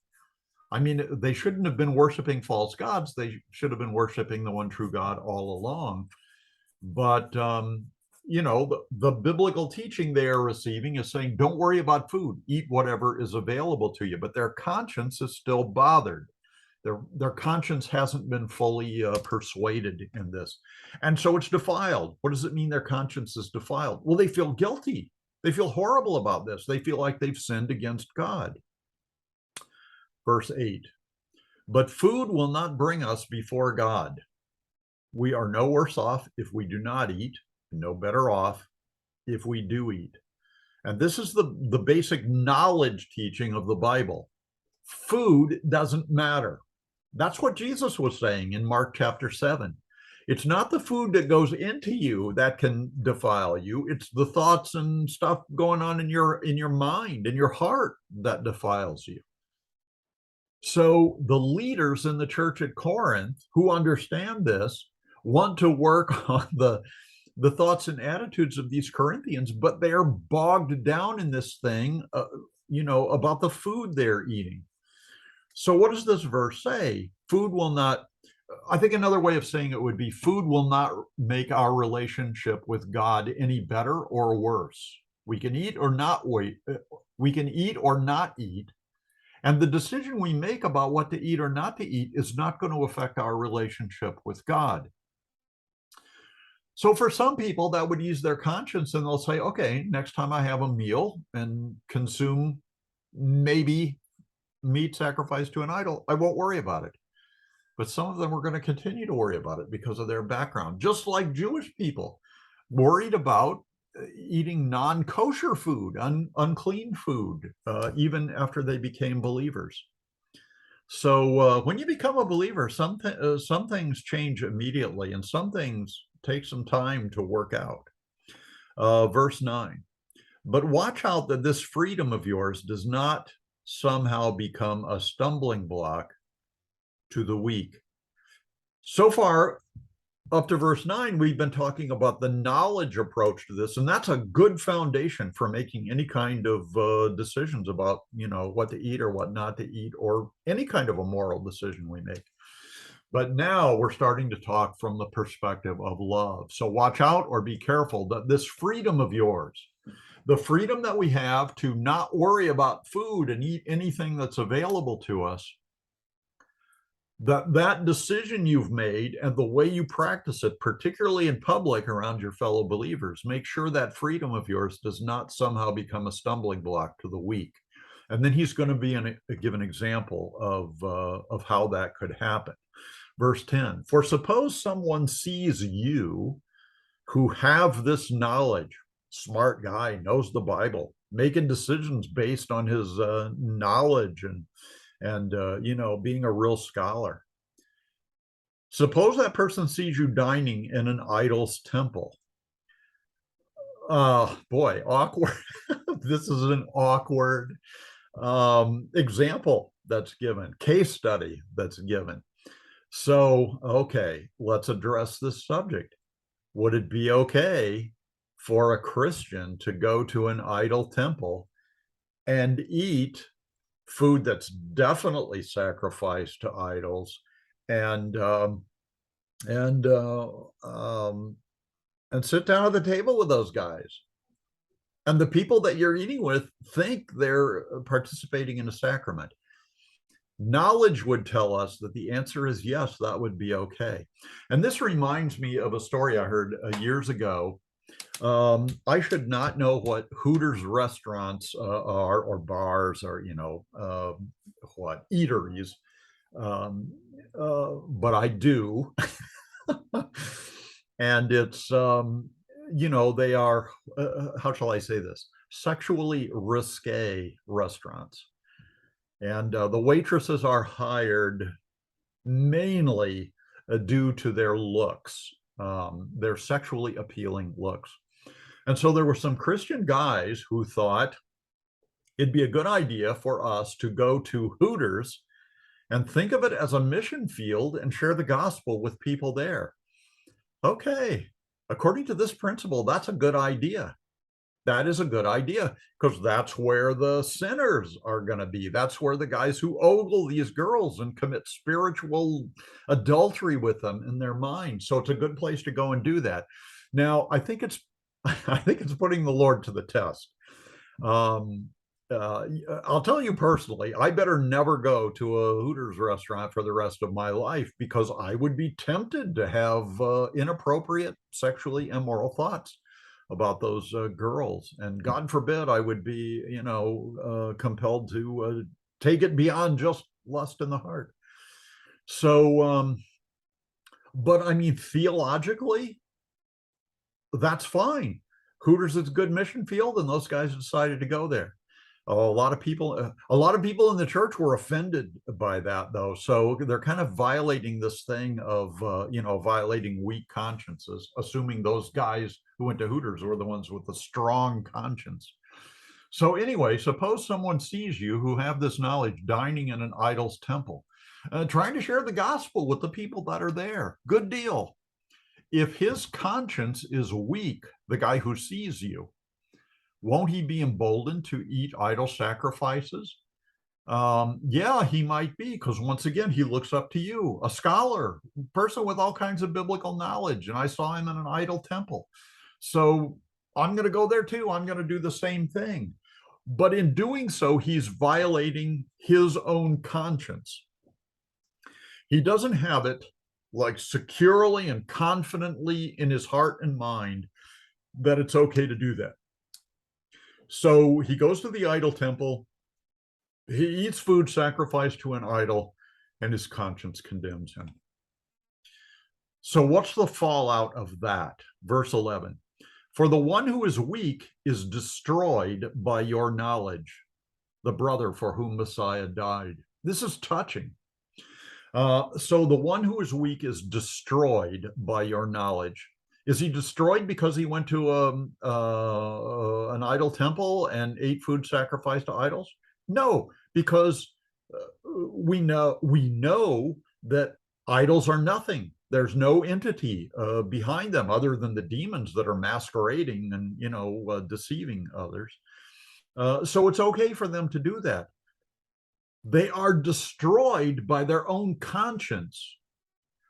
I mean, they shouldn't have been worshiping false gods. They should have been worshiping the one true God all along. But the biblical teaching they are receiving is saying, don't worry about food, eat whatever is available to you. But their conscience is still bothered. Their conscience hasn't been fully persuaded in this. And so it's defiled. What does it mean their conscience is defiled? Well, they feel guilty. They feel horrible about this. They feel like they've sinned against God. Verse 8, but food will not bring us before God. We are no worse off if we do not eat, no better off if we do eat. And this is the basic knowledge teaching of the Bible. Food doesn't matter. That's what Jesus was saying in Mark chapter 7. It's not the food that goes into you that can defile you. It's the thoughts and stuff going on in your mind, in your heart, that defiles you. So the leaders in the church at Corinth who understand this want to work on the thoughts and attitudes of these Corinthians, but they're bogged down in this thing, about the food they're eating. So what does this verse say? Food will not, I think another way of saying it would be, food will not make our relationship with God any better or worse. We can eat or not we can eat or not eat. And the decision we make about what to eat or not to eat is not going to affect our relationship with God. So for some people, that would ease their conscience, and they'll say, okay, next time I have a meal and consume maybe meat sacrificed to an idol, I won't worry about it. But some of them are going to continue to worry about it because of their background, just like Jewish people worried about eating non-kosher food, unclean food, even after they became believers. So when you become a believer, some things change immediately, and some things take some time to work out. Verse 9, but watch out that this freedom of yours does not somehow become a stumbling block to the weak. So far, up to verse 9, we've been talking about the knowledge approach to this, and that's a good foundation for making any kind of decisions about, what to eat or what not to eat, or any kind of a moral decision we make. But now we're starting to talk from the perspective of love. So watch out or be careful that this freedom of yours, the freedom that we have to not worry about food and eat anything that's available to us, that decision you've made and the way you practice it, particularly in public around your fellow believers, make sure that freedom of yours does not somehow become a stumbling block to the weak. And then he's going to give an example of how that could happen. Verse 10, for suppose someone sees you who have this knowledge, smart guy, knows the Bible, making decisions based on his knowledge and being a real scholar. Suppose that person sees you dining in an idol's temple. Boy, awkward. This is an awkward example that's given, case study that's given. So, okay, let's address this subject. Would it be okay for a Christian to go to an idol temple and eat food that's definitely sacrificed to idols and and sit down at the table with those guys. And the people that you're eating with think they're participating in a sacrament. Knowledge would tell us that the answer is yes, that would be okay. And this reminds me of a story I heard years ago. I should not know what Hooters restaurants are, or bars, or what eateries, but I do. And it's they are how shall I say this, sexually risque restaurants. And the waitresses are hired mainly due to their looks, their sexually appealing looks. And so there were some Christian guys who thought it'd be a good idea for us to go to Hooters and think of it as a mission field and share the gospel with people there. Okay, according to this principle, that's a good idea. That is a good idea, because that's where the sinners are going to be. That's where the guys who ogle these girls and commit spiritual adultery with them in their mind. So it's a good place to go and do that. Now, I think it's putting the Lord to the test. I'll tell you personally, I better never go to a Hooters restaurant for the rest of my life, because I would be tempted to have inappropriate, sexually immoral thoughts about those girls. And God forbid I would be, compelled to take it beyond just lust in the heart. So, but I mean, theologically, that's fine. Hooters is a good mission field, and those guys decided to go there. A lot of people in the church were offended by that, though. So they're kind of violating this thing of, violating weak consciences, assuming those guys who went to Hooters were the ones with a strong conscience. So anyway, suppose someone sees you who have this knowledge dining in an idol's temple, trying to share the gospel with the people that are there. Good deal. If his conscience is weak, the guy who sees you, won't he be emboldened to eat idol sacrifices? Yeah, he might be, because once again, he looks up to you, a scholar, person with all kinds of biblical knowledge, and I saw him in an idol temple. So I'm going to go there too. I'm going to do the same thing. But in doing so, he's violating his own conscience. He doesn't have it like securely and confidently in his heart and mind that it's okay to do that. So he goes to the idol temple, he eats food sacrificed to an idol, and his conscience condemns him. So what's the fallout of that? Verse 11, for the one who is weak is destroyed by your knowledge, the brother for whom Messiah died. This is touching. So the one who is weak is destroyed by your knowledge. Is he destroyed because he went to an idol temple and ate food sacrificed to idols? No, because we know that idols are nothing. There's no entity behind them other than the demons that are masquerading and deceiving others. So it's okay for them to do that. They are destroyed by their own conscience,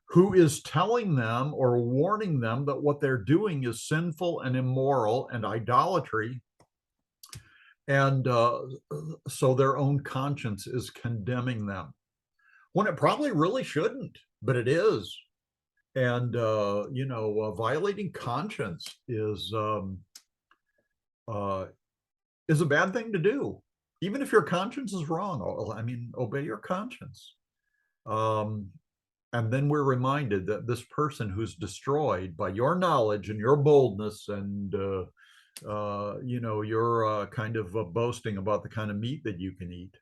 who is telling them or warning them that what they're doing is sinful and immoral and idolatry. And so their own conscience is condemning them, when it probably really shouldn't, but it is. And, violating conscience is a bad thing to do. Even if your conscience is wrong, I mean, obey your conscience. And then we're reminded that this person who's destroyed by your knowledge and your boldness and, your kind of boasting about the kind of meat that you can eat,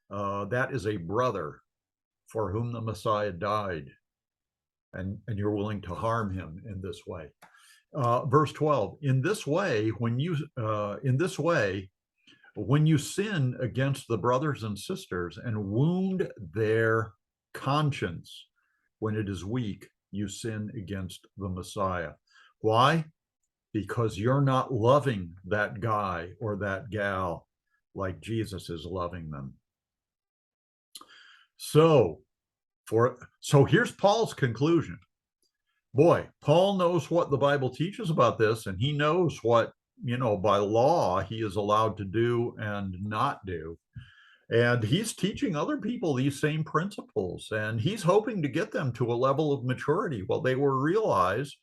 that is a brother for whom the Messiah died. And you're willing to harm him in this way. Verse 12, in this way, when you sin against the brothers and sisters and wound their conscience when it is weak, you sin against the Messiah. Why? Because you're not loving that guy or that gal like Jesus is loving them. So here's Paul's conclusion. Boy, Paul knows what the Bible teaches about this, and he knows what, by law he is allowed to do and not do. And he's teaching other people these same principles, and he's hoping to get them to a level of maturity where they will realize,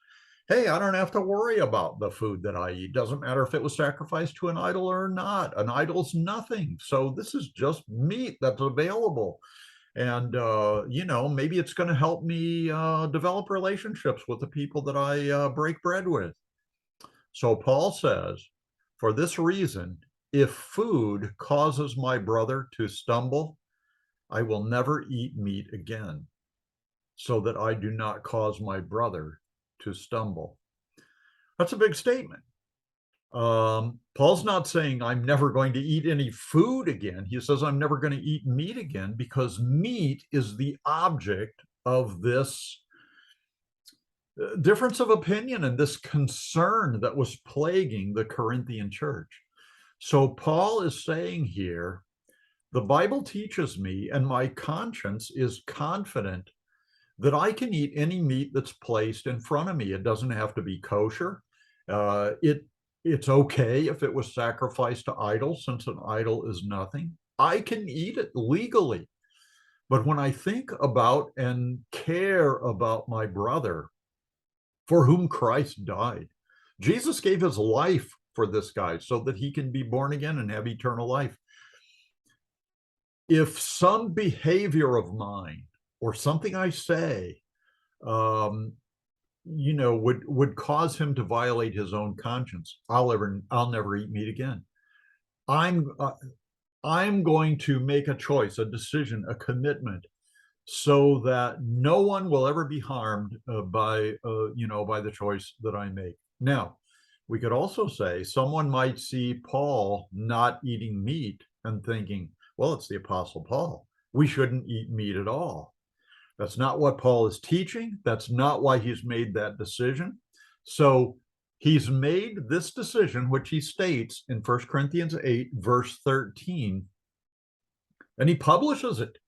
hey, I don't have to worry about the food that I eat. Doesn't matter if it was sacrificed to an idol or not. An idol's nothing. So this is just meat that's available. And, maybe it's going to help me develop relationships with the people that I break bread with. So Paul says, for this reason, if food causes my brother to stumble, I will never eat meat again, so that I do not cause my brother to stumble. That's a big statement. Paul's not saying I'm never going to eat any food again. He says I'm never going to eat meat again, because meat is the object of this difference of opinion and this concern that was plaguing the Corinthian church. So Paul is saying here, the Bible teaches me, and my conscience is confident that I can eat any meat that's placed in front of me. It doesn't have to be kosher. It's okay if it was sacrificed to idols, since an idol is nothing. I can eat it legally. But when I think about and care about my brother for whom Christ died, Jesus gave his life for this guy so that he can be born again and have eternal life. If some behavior of mine or something I say, would cause him to violate his own conscience, I'll never eat meat again. I'm going to make a choice, a decision, a commitment, so that no one will ever be harmed by the choice that I make. Now, we could also say someone might see Paul not eating meat and thinking, well, it's the Apostle Paul. We shouldn't eat meat at all. That's not what Paul is teaching. That's not why he's made that decision. So he's made this decision, which he states in 1 Corinthians 8, verse 13, and he publishes it.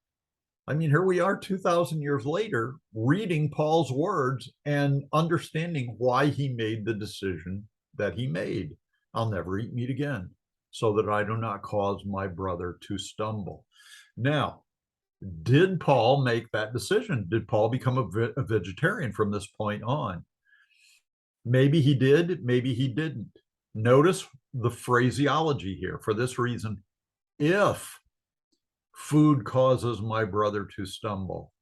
I mean, here we are 2,000 years later, reading Paul's words and understanding why he made the decision that he made. I'll never eat meat again, so that I do not cause my brother to stumble. Now, did Paul make that decision? Did Paul become a vegetarian from this point on? Maybe he did, maybe he didn't. Notice the phraseology here. For this reason, if food causes my brother to stumble,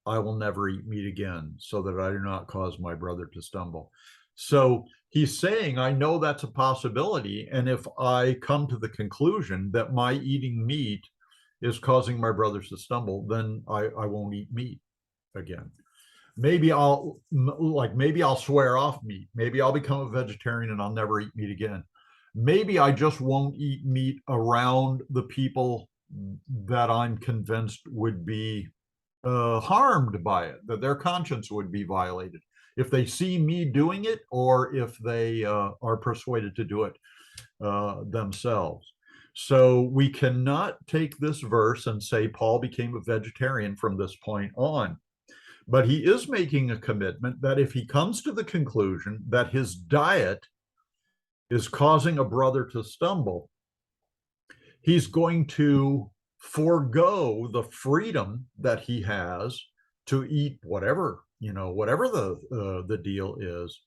I will never eat meat again, so that I do not cause my brother to stumble. So he's saying, I know that's a possibility. And if I come to the conclusion that my eating meat is causing my brothers to stumble, then I won't eat meat again. Maybe I'll swear off meat. Maybe I'll become a vegetarian and I'll never eat meat again. Maybe I just won't eat meat around the people that I'm convinced would be harmed by it, that their conscience would be violated if they see me doing it, or if they are persuaded to do it themselves. So we cannot take this verse and say Paul became a vegetarian from this point on. But he is making a commitment that if he comes to the conclusion that his diet is causing a brother to stumble, he's going to forego the freedom that he has to eat whatever the deal is,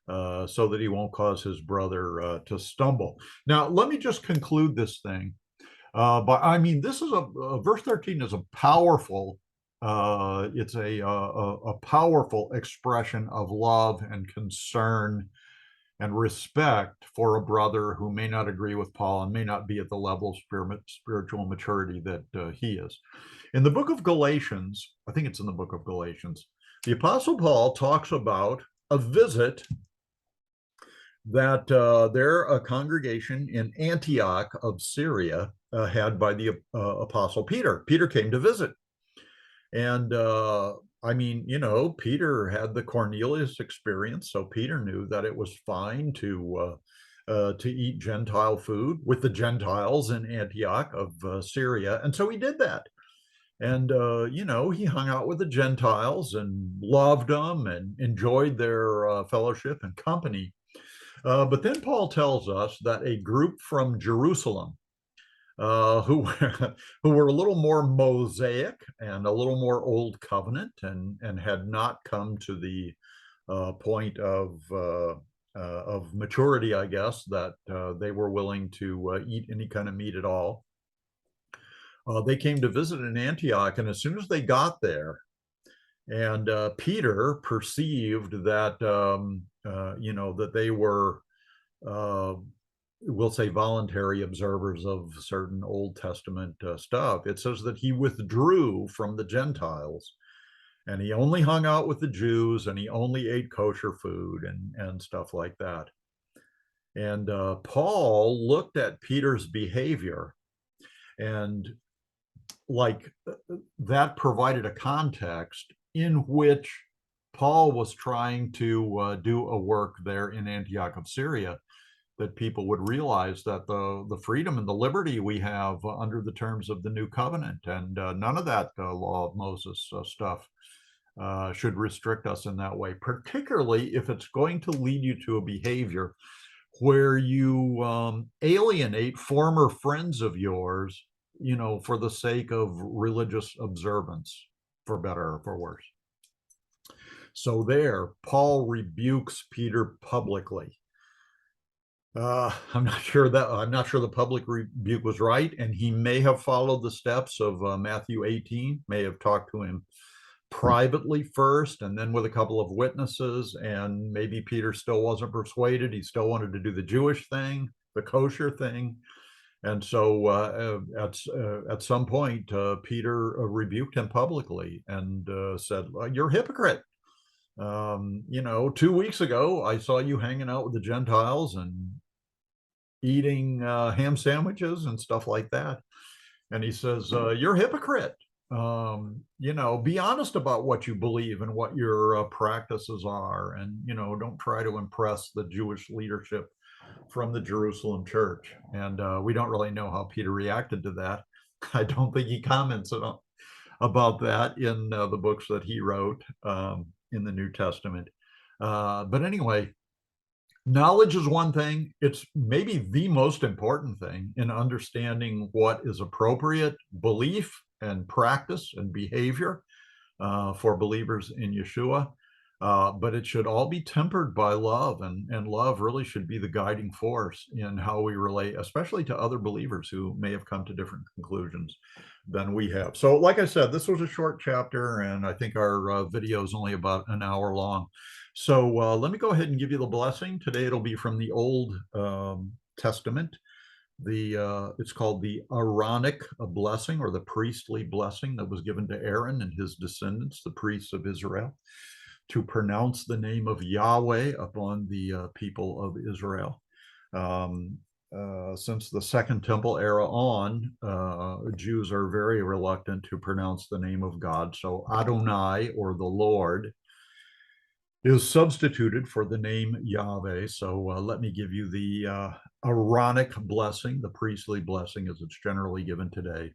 so that he won't cause his brother to stumble. Now, let me just conclude this thing. But I mean, this is verse 13 is a powerful. It's a powerful expression of love and concern and respect for a brother who may not agree with Paul and may not be at the level of spiritual maturity that he is. In the book of Galatians, I think it's in the book of Galatians, the Apostle Paul talks about a visit that a congregation in Antioch of Syria had by the Apostle Peter. Peter came to visit. And Peter had the Cornelius experience, so Peter knew that it was fine to eat Gentile food with the Gentiles in Antioch of Syria, and so he did that. And, he hung out with the Gentiles and loved them and enjoyed their fellowship and company. But then Paul tells us that a group from Jerusalem, who who were a little more Mosaic and a little more Old Covenant, and had not come to the point of maturity, I guess, that they were willing to eat any kind of meat at all. They came to visit in Antioch, and as soon as they got there, and Peter perceived that that they were, uh, we'll say, voluntary observers of certain Old Testament stuff. It says that he withdrew from the Gentiles, and he only hung out with the Jews, and he only ate kosher food and stuff like that. And Paul looked at Peter's behavior, and like that provided a context in which Paul was trying to do a work there in Antioch of Syria, that people would realize that the freedom and the liberty we have under the terms of the new covenant, and none of that law of Moses stuff should restrict us in that way, particularly if it's going to lead you to a behavior where you alienate former friends of yours, for the sake of religious observance, for better or for worse. So there, Paul rebukes Peter publicly. I'm not sure the public rebuke was right, and he may have followed the steps of Matthew 18, may have talked to him privately first, and then with a couple of witnesses, and maybe Peter still wasn't persuaded. He still wanted to do the Jewish thing, the kosher thing. And so at some point, Peter rebuked him publicly and said, well, "You're a hypocrite. 2 weeks ago, I saw you hanging out with the Gentiles and eating ham sandwiches and stuff like that." And he says, "You're a hypocrite. Be honest about what you believe and what your practices are, and don't try to impress the Jewish leadership from the Jerusalem church." And we don't really know how Peter reacted to that. I don't think he comments about that in the books that he wrote in the New Testament. But anyway, knowledge is one thing. It's maybe the most important thing in understanding what is appropriate belief and practice and behavior for believers in Yeshua. But it should all be tempered by love, and love really should be the guiding force in how we relate, especially to other believers who may have come to different conclusions than we have. So, like I said, this was a short chapter, and I think our video is only about an hour long. So let me go ahead and give you the blessing. Today it'll be from the Old Testament. It's called the Aaronic blessing, or the priestly blessing that was given to Aaron and his descendants, the priests of Israel, to pronounce the name of Yahweh upon the people of Israel. Since the Second Temple era on, Jews are very reluctant to pronounce the name of God. So Adonai, or the Lord, is substituted for the name Yahweh. So let me give you the Aaronic blessing, the priestly blessing as it's generally given today.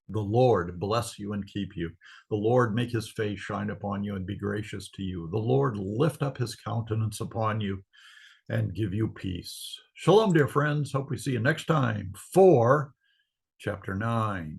The Lord bless you and keep you. The Lord make his face shine upon you and be gracious to you. The Lord lift up his countenance upon you and give you peace. Shalom, dear friends. Hope we see you next time for chapter 9.